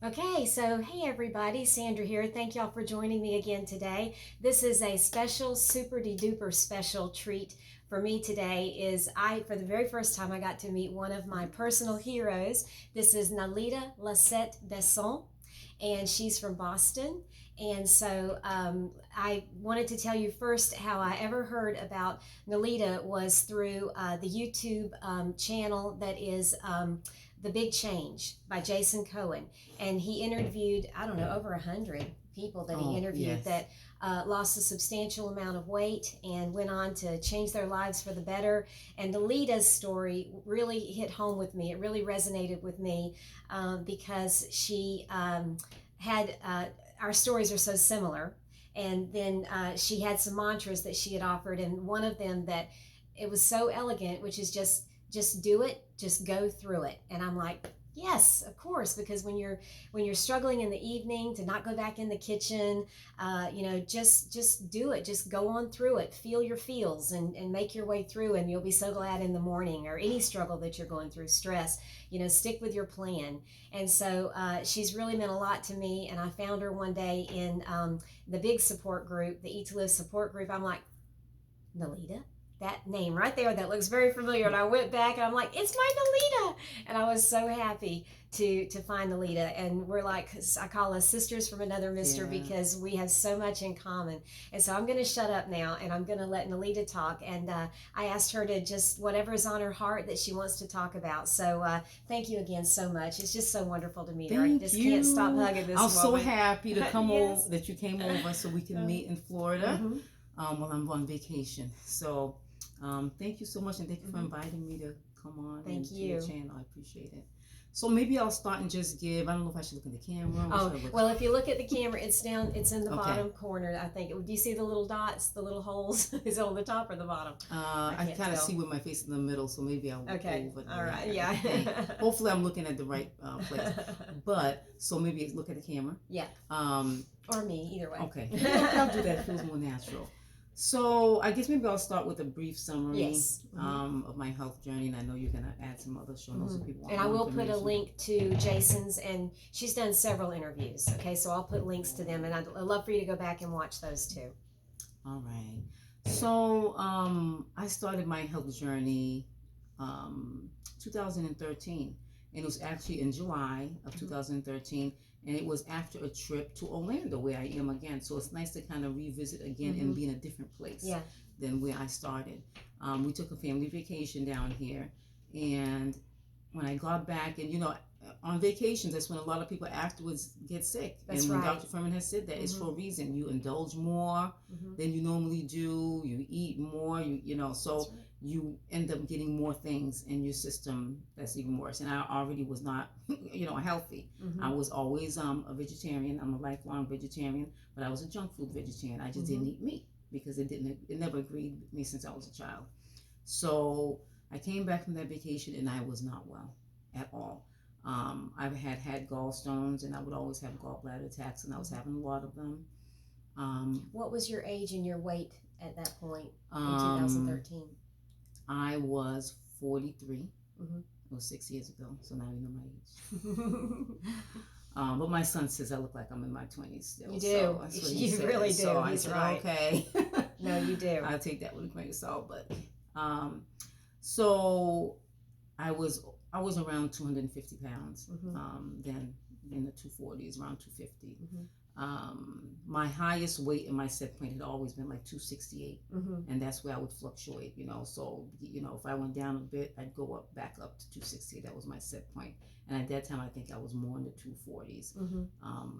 Okay, so hey everybody, Sandra here. Thank y'all for joining me again today. This is a special, super de duper special treat for me today. For the very first time, I got to meet one of my personal heroes. This is Nalida Lacet Besson, and she's from Boston. And so I wanted to tell you first how I ever heard about Nalida was through the YouTube channel that is The Big Change by Jason Cohen. And he interviewed, I don't know, over 100 people that he interviewed Yes. that lost a substantial amount of weight and went on to change their lives for the better. And Nalida's story really hit home with me. It really resonated with me because she had our stories are so similar. And then she had some mantras that she had offered, and one of them that it was so elegant, which is just do it, just go through it. And I'm like, yes, of course, because when you're struggling in the evening to not go back in the kitchen, just do it, just go on through it, feel your feels, and make your way through, and you'll be so glad in the morning. Or any struggle that you're going through, stress, stick with your plan. And so she's really meant a lot to me, and I found her one day in the big support group, the Eat to Live support group. I'm like, Nalida, that name right there, that looks very familiar. And I went back and I'm like, it's my Nalida. And I was so happy to find Nalida. And we're like, I call us sisters from another mister, Yeah. because we have so much in common. And so I'm going to shut up now and I'm going to let Nalida talk. And I asked her to just whatever's on her heart that she wants to talk about. So thank you again so much. It's just so wonderful to meet her. I Thank just can't stop you. hugging this I'm so woman. happy to come over Yes. that you came over so we can meet in Florida Mm-hmm. while I'm on vacation. So thank you so much, and thank you for Mm-hmm. inviting me to come on Thank into your you. channel. I appreciate it. So maybe I'll start and just give. I don't know if I should look in the camera. What Oh, should I look? well, if you look at the camera, it's down, it's in the Okay. bottom corner, I think. Do you see the little dots, the little holes? Is it on the top or the bottom? I Can't kind of tell. see with my face in the middle, so maybe I'll look Okay. over All there. right. I Yeah. think. Hopefully, I'm looking at the right place. But so maybe look at the camera. Yeah. Or me, either way. Okay, I'll do that. It feels more natural. So I guess maybe I'll start with a brief summary Yes. of my health journey, and I know you're gonna add some other show notes if people want And I more will put a information. link to Jason's, and she's done several interviews. Okay, so I'll put links to them, and I'd love for you to go back and watch those too. All right. So I started my health journey 2013, and it was actually in July of 2013, and it was after a trip to Orlando where I am again. So it's nice to kind of revisit again and be in a different place Yeah. than where I started. We took a family vacation down here, and when I got back, and on vacations, that's when a lot of people afterwards get sick. That's and when right. Dr. Furman has said that, it's for a reason. You indulge more than you normally do. You eat more. So That's right. you end up getting more things in your system that's even worse. And I already was not, healthy. I was always a vegetarian. I'm a lifelong vegetarian, but I was a junk food vegetarian. I just didn't eat meat because it never agreed with me since I was a child. So I came back from that vacation and I was not well at all. I've had gallstones, and I would always have gallbladder attacks, and I was having a lot of them. What was your age and your weight at that point in Um, 2013? I was 43. Mm-hmm. It was 6 years ago, so now you know my age. But my son says I look like I'm in my 20s still. You do. So that's what he You says. really do. So I He's said, right. okay. No, you do. I'll take that with a grain of salt. But so I was around 250 pounds. Then in the 240s, around 250. My highest weight in my set point had always been like 268, and that's where I would fluctuate. So if I went down a bit, I'd go back up to 268. That was my set point. And at that time, I think I was more in the 240s.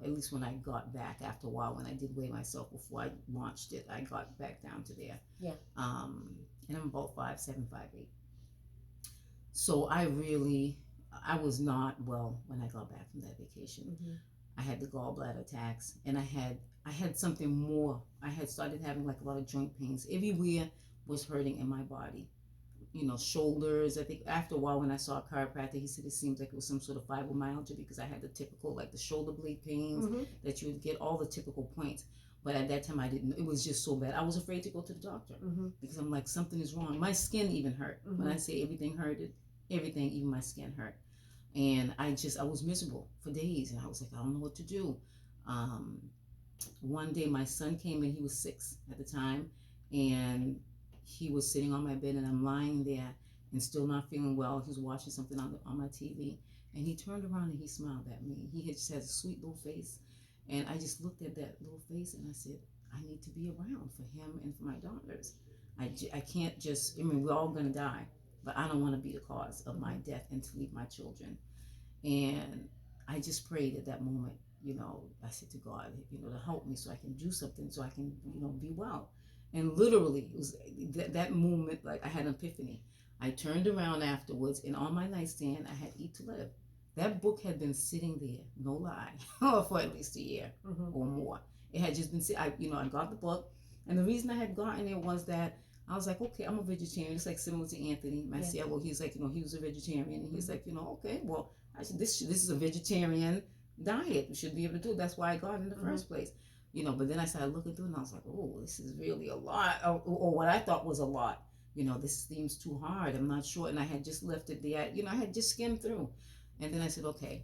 At least when I got back after a while, when I did weigh myself before I launched it, I got back down to there. Yeah. And I'm about 5'7", 5'8". So I was not well when I got back from that vacation. I had the gallbladder attacks, and I had something more. I had started having like a lot of joint pains. Everywhere was hurting in my body. Shoulders. I think after a while, when I saw a chiropractor, he said it seems like it was some sort of fibromyalgia, because I had the typical, like the shoulder blade pains that you would get, all the typical points. But at that time, I didn't. It was just so bad. I was afraid to go to the doctor because I'm like, something is wrong. My skin even hurt. When I say everything hurted, everything, even my skin hurt. And I was miserable for days, and I was like, I don't know what to do. Um, One day my son came in, he was 6 at the time, and he was sitting on my bed, and I'm lying there and still not feeling well. He was watching something on my TV, and he turned around and he smiled at me. He just has a sweet little face, and I just looked at that little face and I said, I need to be around for him and for my daughters. I can't just, I mean, we're all going to die, but I don't want to be the cause of my death and to leave my children. And I just prayed at that moment, I said to God, to help me so I can do something, so I can, be well. And literally, it was that moment, like I had an epiphany. I turned around afterwards, and on my nightstand, I had Eat to Live. That book had been sitting there, no lie, for at least a year or more. It had just been, I got the book, and the reason I had gotten it was that I was like, okay, I'm a vegetarian. It's like similar to Anthony, my CLO. He's like, he was a vegetarian, and he's like, okay, well, I said, this is a vegetarian diet. We should be able to do it. That's why I got it in the first place. But then I started looking through it, and I was like, oh, this is really a lot, or what I thought was a lot. This seems too hard. I'm not sure. And I had just left it there. I had just skimmed through. And then I said, okay.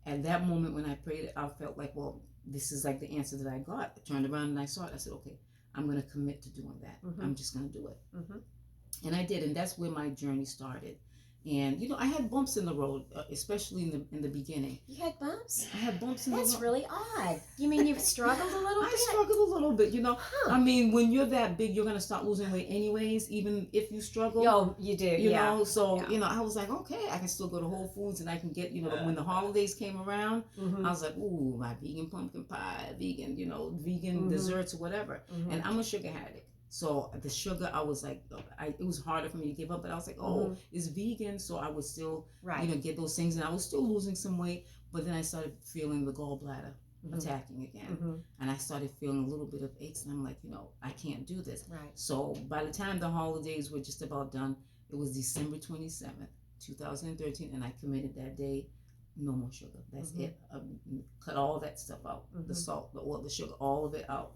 At that moment when I prayed, I felt like, well, this is like the answer that I got. I turned around and I saw it. I said, okay, I'm going to commit to doing that. I'm just going to do it. And I did. And that's where my journey started. And I had bumps in the road, especially in the beginning. You had bumps? I had bumps in the road. That's really odd. You mean you've struggled a little bit? I struggled a little bit, I mean, when you're that big, you're gonna start losing weight anyways, even if you struggle. Oh, you do. You know. So I was like, okay, I can still go to Whole Foods and I can get, when the holidays came around, I was like, ooh, my vegan pumpkin pie, vegan, vegan desserts or whatever. And I'm a sugar addict. So the sugar, I was like, it was harder for me to give up, but I was like, oh, it's vegan, so I would still, get those things, and I was still losing some weight, but then I started feeling the gallbladder attacking again, and I started feeling a little bit of aches, and I'm like, I can't do this. Right. So by the time the holidays were just about done, it was December 27th, 2013, and I committed that day, no more sugar. That's it. Cut all that stuff out, the salt, the oil, the sugar, all of it out.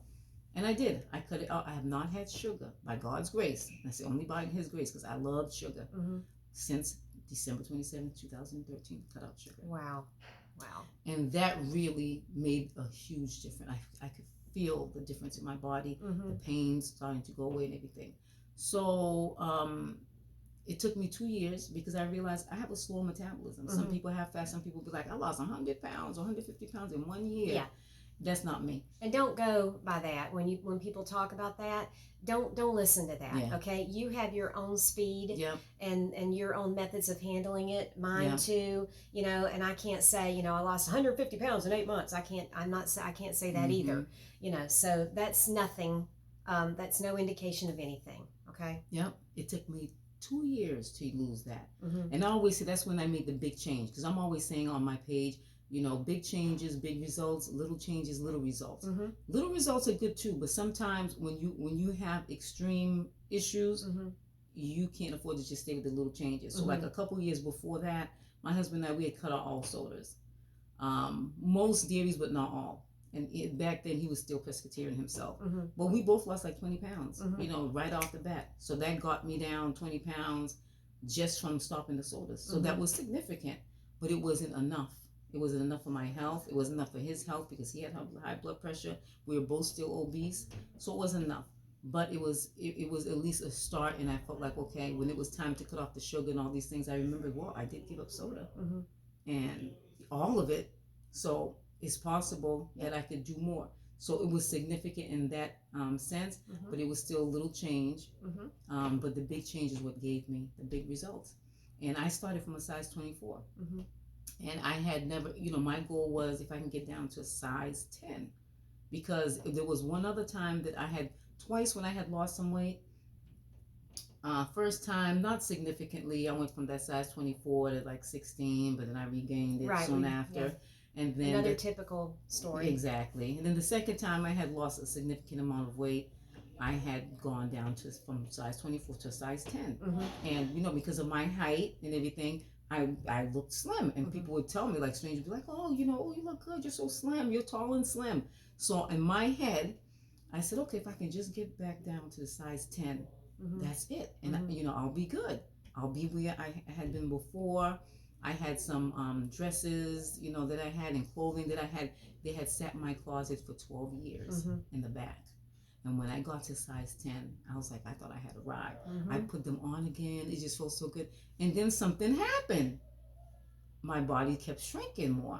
And I did. I cut it out. I have not had sugar by God's grace. I say only by His grace because I loved sugar since December 27th, 2013. Cut out sugar. Wow. And that really made a huge difference. I could feel the difference in my body, the pain starting to go away and everything. So it took me 2 years because I realized I have a slow metabolism. Some people have fast. Some people be like, I lost 100 pounds or 150 pounds in 1 year. Yeah. That's not me. And don't go by that. When people talk about that, don't listen to that. Okay, you have your own speed and your own methods of handling it. Mine too. And I can't say I lost 150 pounds in 8 months. I can't say that either. So that's nothing. That's no indication of anything. Okay. Yep. It took me 2 years to lose that, and I always say that's when I made the big change, because I'm always saying on my page, big changes, big results, little changes, little results. Little results are good too, but sometimes when you have extreme issues, you can't afford to just stay with the little changes. So like a couple years before that, my husband and I, we had cut out all sodas, most dairies, but not all. And back then he was still pescatarian himself. But we both lost like 20 pounds, right off the bat. So that got me down 20 pounds just from stopping the sodas. So that was significant, but it wasn't enough. It wasn't enough for my health. It wasn't enough for his health because he had high blood pressure. We were both still obese. So it wasn't enough. But it was at least a start, and I felt like, okay, when it was time to cut off the sugar and all these things, I remembered, well, I did give up soda. And all of it. So it's possible that I could do more. So it was significant in that sense, but it was still a little change. But the big change is what gave me the big results. And I started from a size 24. And I had never, my goal was if I can get down to a size 10, because there was one other time that I had twice when I had lost some weight. First time, not significantly, I went from that size 24 to like 16, but then I regained it soon after. And then another typical story. Exactly. And then the second time I had lost a significant amount of weight, I had gone down from size 24 to size 10. And, because of my height and everything, I looked slim, and people would tell me, like strangers would be like, oh, you look good, you're so slim, you're tall and slim. So in my head, I said, okay, if I can just get back down to the size 10, that's it. And, I'll be good. I'll be where I had been before. I had some dresses, that I had, and clothing that I had. They had sat in my closet for 12 years in the back. And when I got to size 10, I was like, I thought I had arrived. I put them on again. It just felt so good. And then something happened. My body kept shrinking more.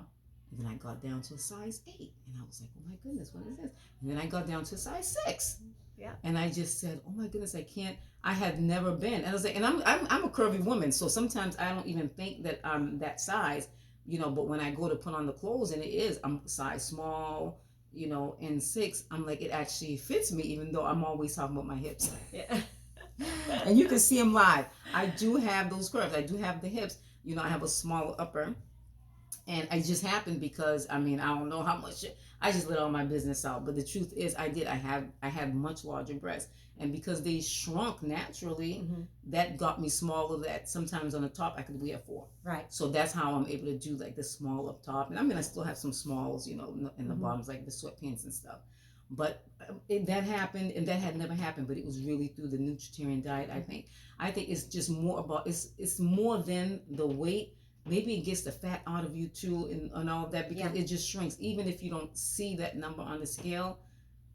And then I got down to a size 8. And I was like, oh my goodness, what is this? And then I got down to a size 6. Yeah. And I just said, oh my goodness, I can't. I had never been. And I was like, and I'm a curvy woman. So sometimes I don't even think that I'm that size, but when I go to put on the clothes, and I'm size small, and 6, I'm like, it actually fits me, even though I'm always talking about my hips. Yeah. And you can see them live. I do have those curves. I do have the hips. I have a smaller upper. And it just happened because, I don't know how much. I just let all my business out. But the truth is, I had much larger breasts. And because they shrunk naturally, that got me smaller, that sometimes on the top I could wear 4. Right. So that's how I'm able to do like the small up top. And I still have some smalls, in the bottoms, like the sweatpants and stuff. But that happened, and that had never happened. But it was really through the nutritarian diet, I think. I think it's just more about, it's more than the weight. Maybe it gets the fat out of you too, and all of that, because it just shrinks. Even if you don't see that number on the scale,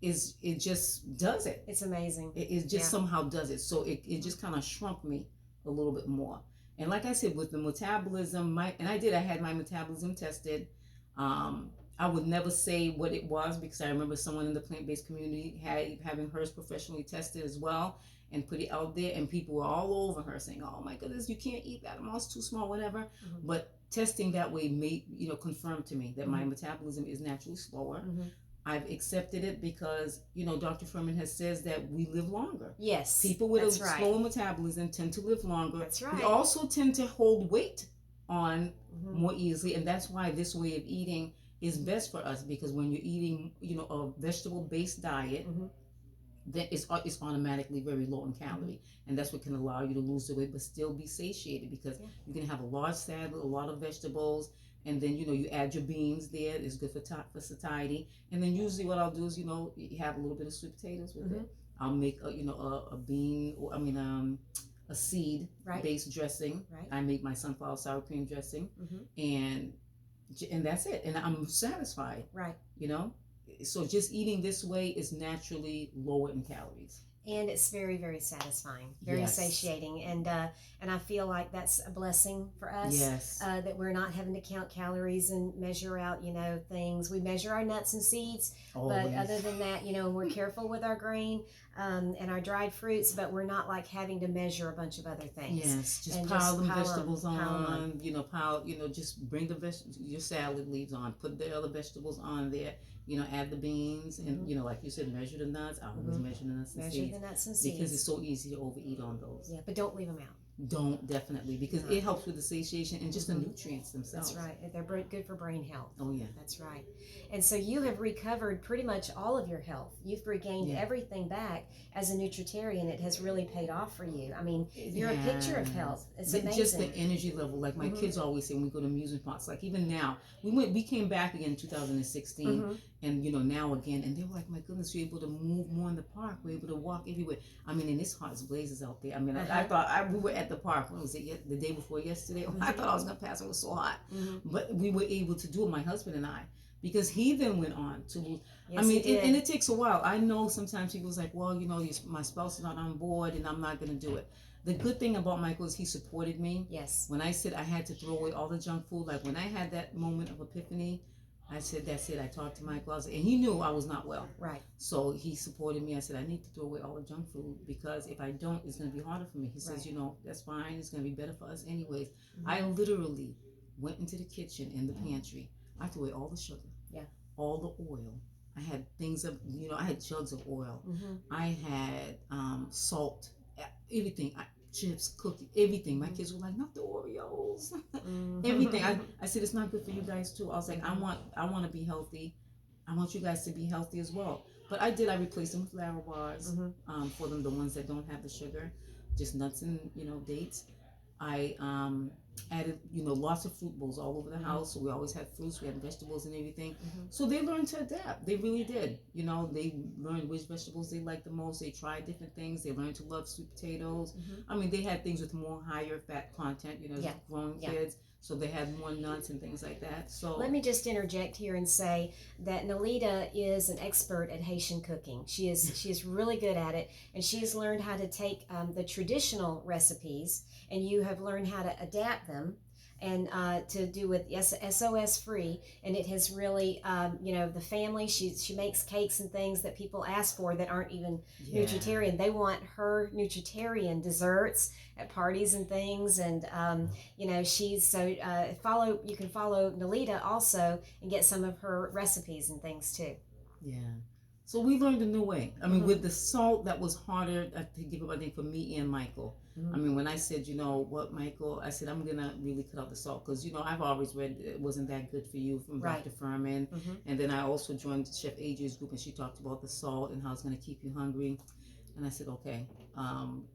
it just does it. It's amazing. It just somehow does it. So it just kind of shrunk me a little bit more. And like I said, with the metabolism, I had my metabolism tested. I would never say what it was, because I remember someone in the plant-based community having hers professionally tested as well, and put it out there, and people were all over her saying, oh my goodness, you can't eat that, it's too small, whatever. But testing that way made, confirmed to me that my metabolism is naturally slower. I've accepted it because, Dr. Furman has says that we live longer. Yes. People with a slower metabolism tend to live longer. That's right. We also tend to hold weight on more easily, and that's why this way of eating is best for us, because when you're eating, a vegetable-based diet, then it's automatically very low in calorie, and that's what can allow you to lose the weight but still be satiated, because you can have a large salad, a lot of vegetables, and then you add your beans there. It's good for satiety. And then usually what I'll do is you have a little bit of sweet potatoes with it. I'll make a bean, or a seed based dressing. I make my sunflower sour cream dressing, and that's it, and I'm satisfied. So just eating this way is naturally lower in calories. And it's very, very satisfying, very satiating, and I feel like that's a blessing for us. Yes. That we're not having to count calories and measure out, things. We measure our nuts and seeds, but other than that, we're careful with our grain and our dried fruits, but we're not like having to measure a bunch of other things. Yes, just pile them vegetables on. Just bring your salad leaves on. Put the other vegetables on there. Add the beans, and like you said, measure the nuts. I always measure the nuts and seeds, because it's so easy to overeat on those. Yeah, but don't leave them out. Don't, definitely, because it helps with the satiation and just the nutrients themselves. That's right. They're good for brain health. Oh yeah, that's right. And so you have recovered pretty much all of your health. You've regained everything back as a nutritarian. It has really paid off for you. You're a picture of health. It's amazing. Just the energy level, like my kids always say when we go to amusement parks. Like even now, we came back again in 2016, and now again, and they were like, my goodness, we're able to move more in the park. We're able to walk everywhere. And it's hot as blazes out there. I thought we were at the park. When was it? The day before yesterday. I thought I was gonna pass. It was so hot, but we were able to do it. My husband and I, because he then went on to. Yes, and it takes a while. I know sometimes people's like, well, my spouse is not on board, and I'm not gonna do it. The good thing about Michael is he supported me. Yes. When I said I had to throw away all the junk food, like when I had that moment of epiphany, I said, that's it. I talked to Michael, and he knew I was not well. Right. So he supported me. I said, I need to throw away all the junk food, because if I don't, it's going to be harder for me. He says, that's fine. It's going to be better for us anyways. I literally went into the kitchen, in the pantry. I threw away all the sugar. Yeah. All the oil. I had things of, I had jugs of oil. I had salt, everything. Chips, cookies, everything. My kids were like, not the Oreos. Everything. I said, it's not good for you guys too. I was like, I want to be healthy. I want you guys to be healthy as well. But I replaced them with Lara bars for them, the ones that don't have the sugar, just nuts and dates. I added lots of fruit bowls all over the house, so we always had fruits, we had vegetables and everything. So they learned to adapt. They really did. They learned which vegetables they liked the most. They tried different things. They learned to love sweet potatoes. They had things with more higher fat content, growing kids. so they had more nuts and things like that. So let me just interject here and say that Nalida is an expert at Haitian cooking. She is really good at it, and she has learned how to take the traditional recipes, and you have learned how to adapt them and to do with SOS free, and it has really the family, she makes cakes and things that people ask for that aren't even nutritarian. They want her nutritarian desserts at parties and things, and she's so you can follow Nalida also and get some of her recipes and things too. Yeah. So we learned a new way. I mean, with the salt, that was harder to give up, I think, for me and Michael. I mean, when I said, you know what, Michael, I said, I'm going to really cut out the salt. Because, I've always read it wasn't that good for you from Dr. Furman. And then I also joined Chef AJ's group, and she talked about the salt and how it's going to keep you hungry. And I said, okay.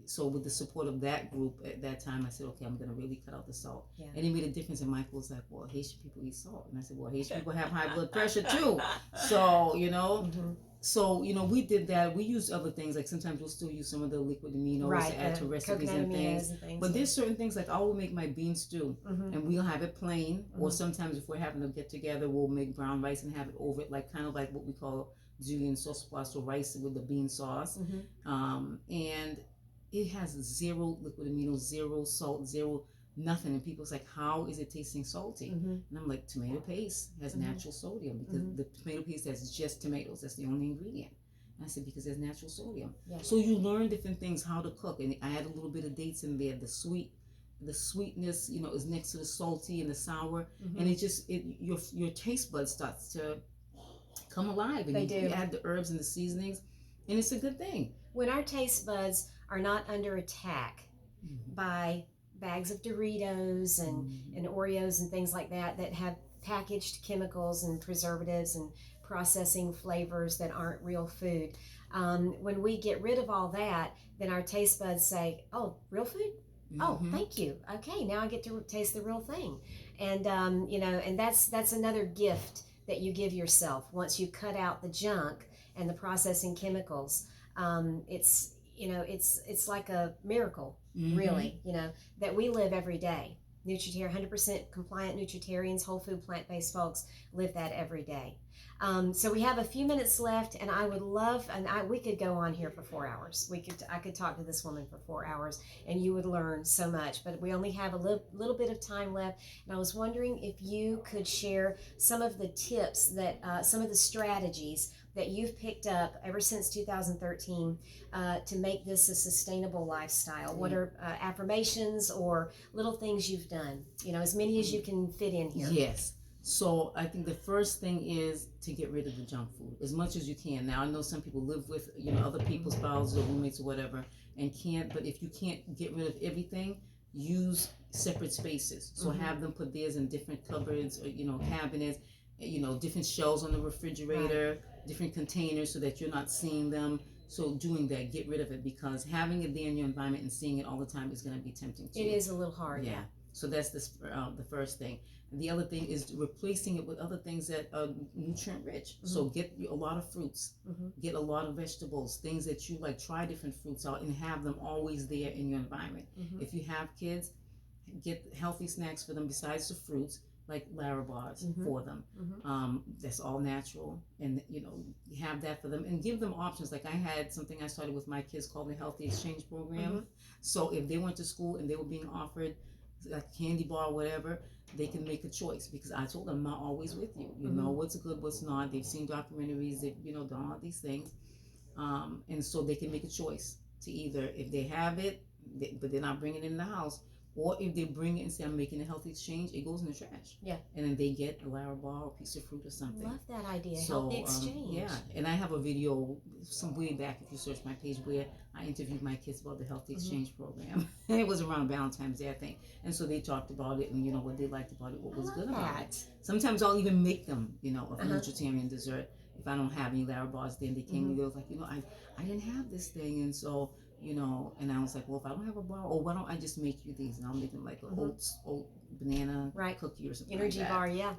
So with the support of that group at that time, I said, okay, I'm going to really cut out the salt. Yeah. And it made a difference. And Michael was like, well, Haitian people eat salt. And I said, well, Haitian people have high blood pressure too. So, So, we did that. We used other things. Like sometimes we'll still use some of the liquid aminos to add to recipes and things. But there's certain things, like I will make my bean stew and we'll have it plain. Or sometimes if we're having to get together, we'll make brown rice and have it over it, like kind of like what we call Julian sauce plus, so rice with the bean sauce. And it has zero liquid aminos, zero salt, zero nothing. And people's like, how is it tasting salty? And I'm like, tomato paste has natural sodium, because the tomato paste has just tomatoes. That's the only ingredient. And I said, because there's natural sodium. Yeah. So you learn different things, how to cook. And I had a little bit of dates in there. The sweetness, is next to the salty and the sour. And your taste buds starts to come alive. And you add the herbs and the seasonings, and it's a good thing. When our taste buds are not under attack by bags of Doritos and Oreos and things like that have packaged chemicals and preservatives and processing flavors that aren't real food. When we get rid of all that, then our taste buds say, oh, real food? Oh, thank you. Okay, now I get to taste the real thing. And, and that's another gift that you give yourself. Once you cut out the junk and the processing chemicals, it's like a miracle, really, that we live every day. 100% compliant nutritarians, whole food, plant-based folks live that every day. So we have a few minutes left, and I would love, we could go on here for 4 hours. I could talk to this woman for 4 hours, and you would learn so much. But we only have a little bit of time left, and I was wondering if you could share some of the tips some of the strategies that you've picked up ever since 2013 to make this a sustainable lifestyle. What are affirmations or little things you've done? As many as you can fit in here. Yes. So I think the first thing is to get rid of the junk food as much as you can. Now I know some people live with other people's spouses or roommates or whatever and can't. But if you can't get rid of everything, use separate spaces. So have them put theirs in different cupboards or cabinets. Different shelves on the refrigerator, different containers so that you're not seeing them. So doing that, get rid of it, because having it there in your environment and seeing it all the time is going to be tempting to you. It is a little hard. Yeah. So that's the first thing. And the other thing is replacing it with other things that are nutrient rich. So get a lot of fruits, get a lot of vegetables, things that you like. Try different fruits out and have them always there in your environment. If you have kids, get healthy snacks for them besides the fruits, like Marbas for them. That's all natural, and you have that for them, and give them options. Like I had something I started with my kids called the Healthy Exchange Program. So if they went to school and they were being offered a candy bar or whatever, they can make a choice, because I told them I'm not always with you. You know what's good, what's not. They've seen documentaries, they've done all these things, and so they can make a choice to either, if they have it, but they're not bringing it in the house, or if they bring it and say, I'm making a healthy exchange, it goes in the trash. Yeah. And then they get a Larabah or a piece of fruit or something. Love that idea, healthy exchange. Yeah, and I have a video some way back, if you search my page, where I interviewed my kids about the Healthy Exchange Program. And it was around Valentine's Day, I think. And so they talked about it and, what they liked about it, what was good about it. Sometimes I'll even make them, a vegetarian dessert. If I don't have any Larabahs, then they came and they was like, I didn't have this thing. And so, and I was like, well, if I don't have a bar, why don't I just make you these? And I'll make them like an oat banana cookie or something energy like that. Bar, yeah.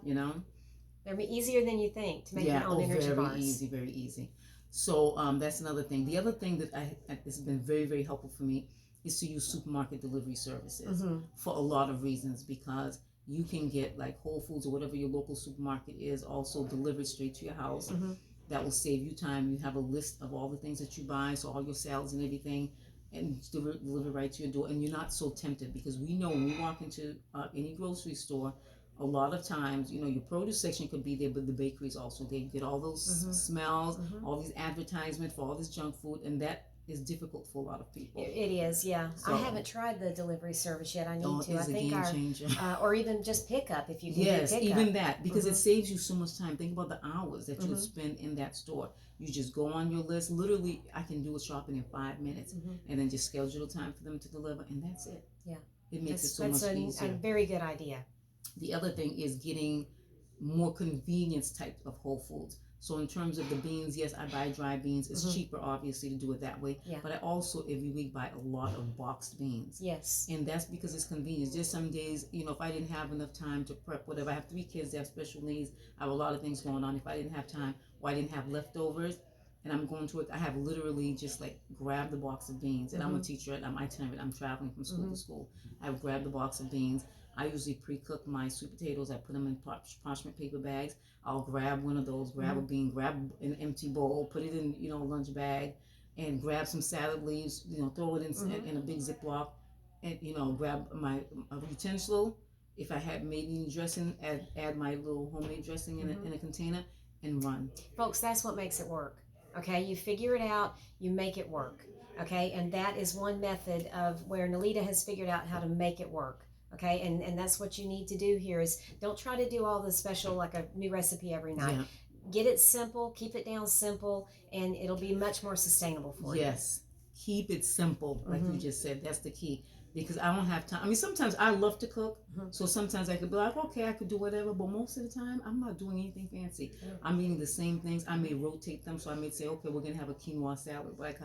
They're easier than you think to make your own energy bars. Very easy. So that's another thing. The other thing that has been very, very helpful for me is to use supermarket delivery services for a lot of reasons, because you can get like Whole Foods or whatever your local supermarket is also delivered straight to your house. That will save you time. You have a list of all the things that you buy, so all your salads and everything, and deliver right to your door. And you're not so tempted, because we know when we walk into any grocery store, a lot of times, your produce section could be there, but the bakeries also, they get all those smells, all these advertisements for all this junk food, and that is difficult for a lot of people. It is, yeah. So, I haven't tried the delivery service yet. I need to. It's a game changer. Or even just pickup if you can. Yes, do pickup. even that, because it saves you so much time. Think about the hours that you would spend in that store. You just go on your list. Literally, I can do a shopping in 5 minutes, and then just schedule time for them to deliver, and that's it. Yeah, it makes it so much easier. A very good idea. The other thing is getting more convenience type of Whole Foods. So in terms of the beans, yes, I buy dry beans. It's cheaper, obviously, to do it that way. Yeah. But I also every week buy a lot of boxed beans. Yes. And that's because it's convenient. Just some days, if I didn't have enough time to prep whatever. I have 3 kids that have special needs. I have a lot of things going on. If I didn't have time, or I didn't have leftovers, and I'm going to work, I have literally just like grabbed the box of beans. And I'm a teacher. I'm itinerant. I'm traveling from school to school. I've grabbed the box of beans. I usually pre-cook my sweet potatoes. I put them in parchment paper bags. I'll grab one of those, grab a bean, grab an empty bowl, put it in, a lunch bag, and grab some salad leaves, throw it in a big Ziploc, and, grab my utensil. If I had made any dressing, add my little homemade dressing in a container, and run. Folks, that's what makes it work. Okay, you figure it out, you make it work. Okay, and that is one method of where Nalida has figured out how to make it work. Okay, and that's what you need to do here is don't try to do all the special like a new recipe every night. Yeah. Get it simple, keep it down simple, and it'll be much more sustainable for you. Yes, keep it simple, like you just said. That's the key, because I don't have time. I mean, sometimes I love to cook, so sometimes I could be like, okay, I could do whatever, but most of the time, I'm not doing anything fancy. I'm eating the same things. I may rotate them, so I may say, okay, we're going to have a quinoa salad. Like,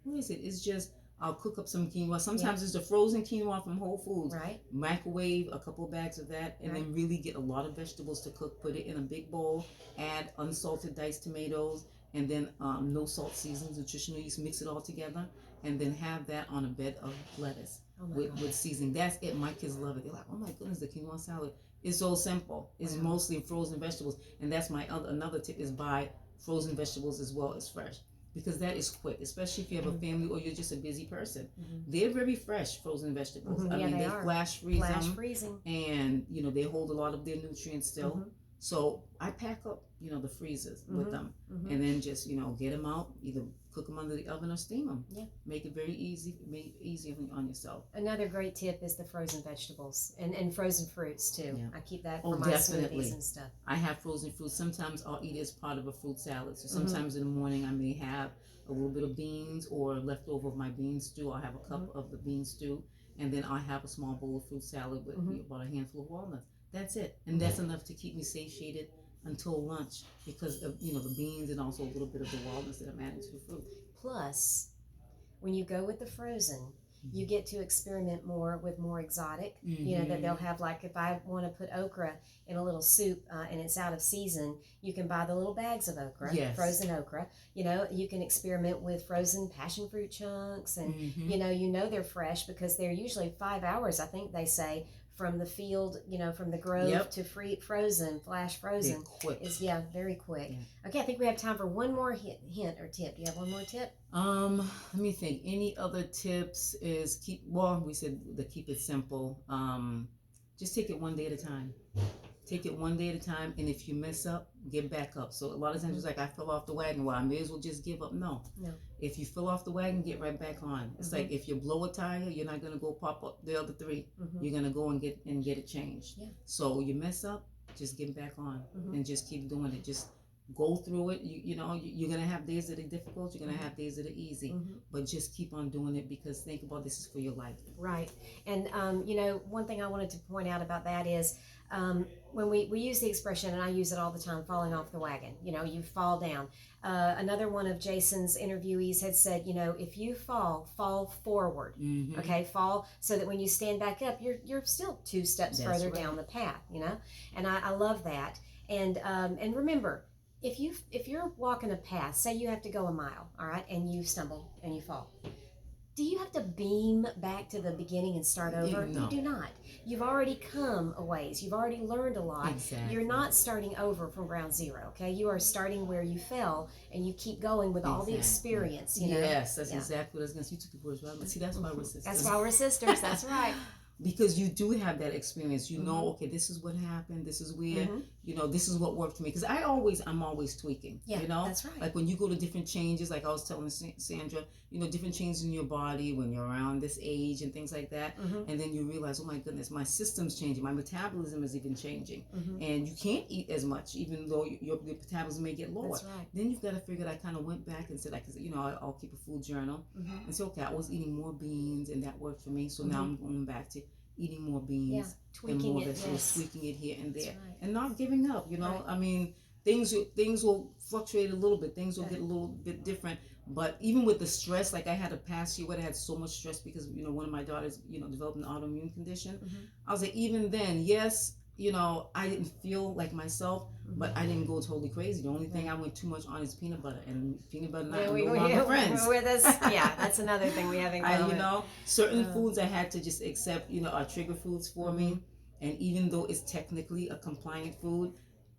what is it? It's just, I'll cook up some quinoa. Sometimes it's the frozen quinoa from Whole Foods. Right. Microwave a couple of bags of that, and then really get a lot of vegetables to cook. Put it in a big bowl. Add unsalted diced tomatoes, and then no salt seasonings, nutritional yeast. Mix it all together, and then have that on a bed of lettuce with seasoning. That's it. My kids love it. They're like, oh my goodness, the quinoa salad is so simple. It's mostly frozen vegetables, and that's my another tip is buy frozen vegetables as well as fresh. Because that is quick, especially if you have a family or you're just a busy person. They're very fresh, frozen vegetables. I mean, they flash freeze them, and they hold a lot of their nutrients still. So I pack up, the freezers with them, and then just get them out, either cook them under the oven or steam them. Yeah, make it very easy, make it easy on yourself. Another great tip is the frozen vegetables and frozen fruits too. Yeah. I keep that for my smoothies and stuff. I have frozen fruits. Sometimes I'll eat it as part of a fruit salad. So sometimes in the morning I may have a little bit of beans or leftover of my bean stew. I'll have a cup of the bean stew, and then I'll have a small bowl of fruit salad with about a handful of walnuts. That's it, and that's enough to keep me satiated until lunch, because of the beans and also a little bit of the walnuts that I'm adding to the fruit. Plus, when you go with the frozen, you get to experiment more with more exotic. That they'll have, like if I want to put okra in a little soup and it's out of season, you can buy the little bags of okra, frozen okra. You can experiment with frozen passion fruit chunks, and they're fresh because they're usually 5 hours, I think they say, from the field, from the grove to frozen, flash frozen. Is very quick. Yeah. Okay, I think we have time for one more hint or tip. Do you have one more tip? Let me think. Any other tips is we said to keep it simple. Just take it one day at a time. Take it one day at a time, and if you mess up, get back up. So a lot of times it's like, I fell off the wagon. Well, I may as well just give up. No. If you fell off the wagon, get right back on. It's like if you blow a tire, you're not gonna go pop up the other 3. You're gonna go and get it changed. Yeah. So you mess up, just get back on and just keep doing it. Just go through it. You're gonna have days that are difficult. You're gonna have days that are easy, but just keep on doing it, because think about this is for your life. Right. And one thing I wanted to point out about that is when we use the expression, and I use it all the time, falling off the wagon. You fall down. Another one of Jason's interviewees had said, if you fall forward. Okay, fall so that when you stand back up, you're still 2 steps further down the path. And I love that. And remember, if you're walking a path, say you have to go a mile, all right, and you stumble and you fall, do you have to beam back to the beginning and start over? No. You do not. You've already come a ways. You've already learned a lot. Exactly. You're not starting over from ground zero, okay? You are starting where you fell, and you keep going with all the experience, you know? Yes, that's exactly what I was going to say. You took the words right. But see, that's why we're sisters. That's why we're sisters. That's right. Because you do have that experience. You know, okay, this is what happened. This is where, you know, this is what worked for me. Because I'm always tweaking. Yeah, you know? That's right. Like when you go to different changes, like I was telling Sandra, you know, different changes in your body when you're around this age and things like that. And then you realize, oh my goodness, my system's changing. My metabolism is even changing. And you can't eat as much, even though your metabolism may get lower. That's right. Then you've got to figure that I kind of went back and said, like, you know, I'll keep a food journal. And so, okay, I was eating more beans and that worked for me. So now I'm going back to eating more beans and more vegetables, tweaking it here and there, and not giving up. You know, I mean, things will fluctuate a little bit. Things will get a little bit different. But even with the stress, like I had a past year where I had so much stress because, you know, one of my daughters, you know, developed an autoimmune condition. I was like, even then, yes, you know, I didn't feel like myself, but I didn't go totally crazy. The only thing I went too much on is peanut butter, and peanut butter and I are no longer friends. With us, yeah, that's another thing we have in common. You know, certain foods I had to just accept, you know, are trigger foods for me. And even though it's technically a compliant food,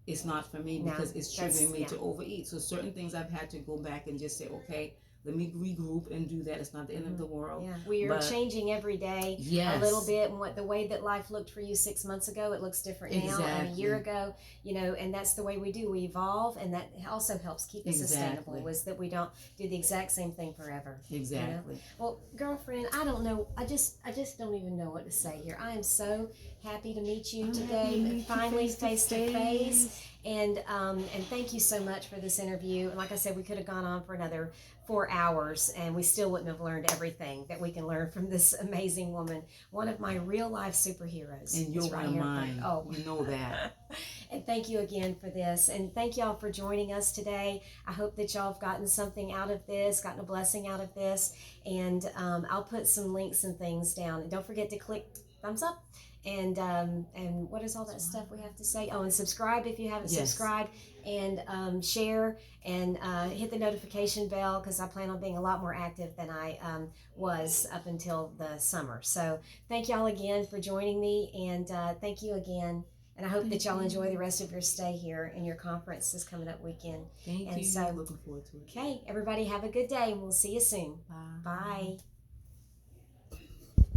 it's not for me because it's triggering me to overeat. So certain things I've had to go back and just say, okay, let me regroup and do that. It's not the end of the world. Yeah, we are changing every day a little bit. And what the way that life looked for you 6 months ago, it looks different now. And a year ago, you know, and that's the way we do. We evolve, and that also helps keep us sustainable. Was that we don't do the exact same thing forever. Exactly. You know? Well, girlfriend, I don't know. I just don't even know what to say here. I am so happy to meet you today, finally face to face. And thank you so much for this interview. And like I said, we could have gone on for another 4 hours and we still wouldn't have learned everything that we can learn from this amazing woman, one of my real life superheroes. And you're one of mine. Oh, you know that. And thank you again for this. And thank y'all for joining us today. I hope that y'all have gotten something out of this, gotten a blessing out of this. And I'll put some links and things down. And don't forget to click thumbs up. And what is all that stuff we have to say? Oh, and subscribe if you haven't subscribed, and share, and hit the notification bell, because I plan on being a lot more active than I was up until the summer. So thank y'all again for joining me, and thank you again. And I hope that y'all enjoy the rest of your stay here and your conference this coming up weekend. Thank you. So, looking forward to it. Okay, everybody have a good day, and we'll see you soon. Bye. Bye.